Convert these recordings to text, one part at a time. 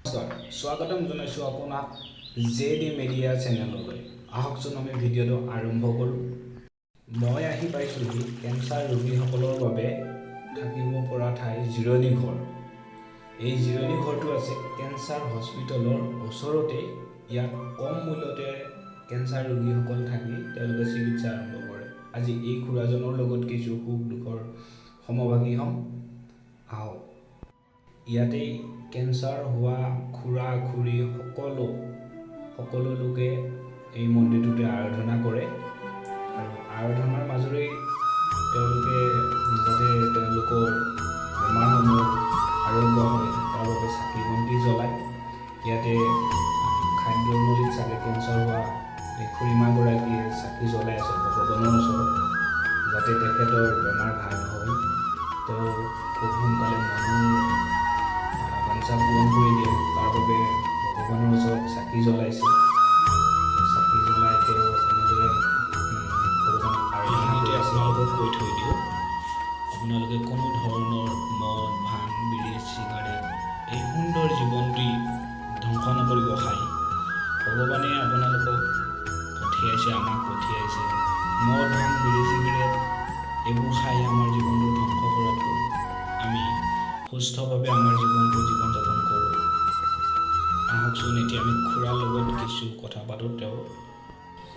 স্বাগতম জনাইছো আপোনাক জেডি মিডিয়া চেনেললৈ। আহকচোন আমি ভিডিঅ'টো আৰম্ভ কৰোঁ। মই আহি পাইছোঁহি কেঞ্চাৰ ৰোগীসকলৰ বাবে থাকিব পৰা ঠাই জিৰণি ঘৰ। এই জিৰণি ঘৰটো আছে কেঞ্চাৰ হস্পিটেলৰ ওচৰতে। ইয়াত কম মূল্যতে কেঞ্চাৰ ৰোগীসকল থাকি তেওঁলোকে চিকিৎসা আৰম্ভ কৰে। আজি এই খুৰাজনৰ লগত কিছু সুখ দুখৰ সমভাগী হ'ম। আহক। ইয়াতেই কেঞ্চাৰ হোৱা খুৰা খুৰী সকলো লোকে এই মন্দিৰটোতে আৰাধনা কৰে আৰু আৰাধনাৰ মাজেৰে তেওঁলোকে যাতে তেওঁলোকৰ বেমাৰসমূহ আৰোগ্য হয় তাৰ বাবে চাকি বন্তি জ্বলায়। ইয়াতে খাদ্যনলীত চাগে কেঞ্চাৰ হোৱা এই খুৰীমাগৰাকীয়ে চাকি জ্বলাই আছে ভগৱানৰ ওচৰত, যাতে তেখেতৰ বেমাৰ ভাল হয়, তেওঁ খুব সোনকালে বাঞ্ছা পূৰণ কৰি দিয়ে। তাৰ বাবে ভগৱানৰ ওচৰত চাকি জ্বলাইছে। চাকি জ্বলাই তেওঁ এনেদৰে ভগৱানক আৰাধনা কৰি আছে। আপোনালোকক কৈ থৈ দিওঁ, আপোনালোকে কোনো ধৰণৰ মদ ভাং বিড়ি চিগাৰেট এই সুন্দৰ জীৱনটি ধ্বংস নকৰিব খাই। ভগৱানে আপোনালোকক পঠিয়াইছে, আমাক পঠিয়াইছে। মদ ভাং বিড়ি চিগাৰেট এইবোৰ খাই আমাৰ জীৱনটো ধ্বংস কৰাতকৈ আমি সুস্থভাৱে আমাৰ জীৱন যাপন কৰোঁ। আহকচোন এতিয়া আমি খুৰাৰ লগত কিছু কথা পাতোঁ। তেওঁ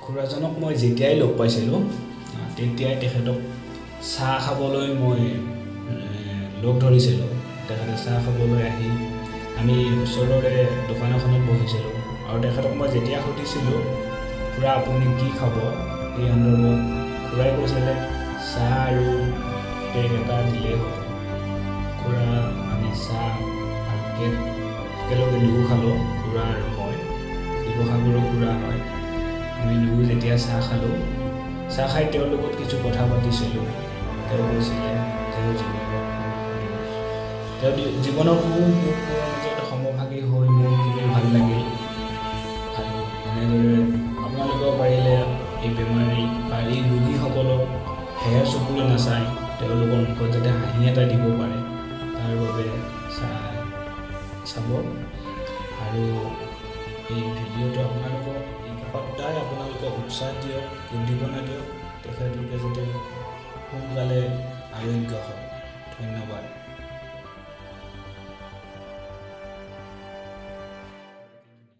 খুৰাজনক মই যেতিয়াই লগ পাইছিলোঁ তেতিয়াই তেখেতক চাহ খাবলৈ মই লগ ধৰিছিলোঁ। তেখেতে চাহ খাবলৈ আহি আমি ওচৰৰে দোকান এখনত বহিছিলোঁ আৰু তেখেতক মই যেতিয়া সুধিছিলোঁ খুৰা আপুনি কি খাব, সেই সন্দৰ্ভত খুৰাই কৈছিলে চাহ আৰু কেক এটা দিলেই হ'ব। খুৰা আমি চাহ আৰু কেক একেলগে দুয়ো খালোঁ। খুৰা আৰু মই শিৱসাগৰৰ খুৰা হয়। আমি দুয়ো যেতিয়া চাহ খালোঁ, চাহ খাই তেওঁৰ লগত কিছু কথা পাতিছিলোঁ। তেওঁ কৈছিলে তেওঁ জীৱনৰ সুখ দুখৰ মাজত সমভাগী হৈ মোৰ খুবেই ভাল লাগিল। আৰু এনেদৰে আপোনালোকেও পাৰিলে এই বেমাৰী বা এই ৰোগীসকলক হেৰ চকুৰে নাচায়, তেওঁলোকৰ মুখত যাতে হাঁহি এটা দিব পাৰে তাৰ বাবে চাব। আৰু এই ভিডিঅ'টো আপোনালোকক সদায় আপোনালোকে উৎসাহ দিয়ক, উদ্দীপনা দিয়ক, তেখেতলোকে যাতে সোনকালে আৰোগ্য হয়। ধন্যবাদ।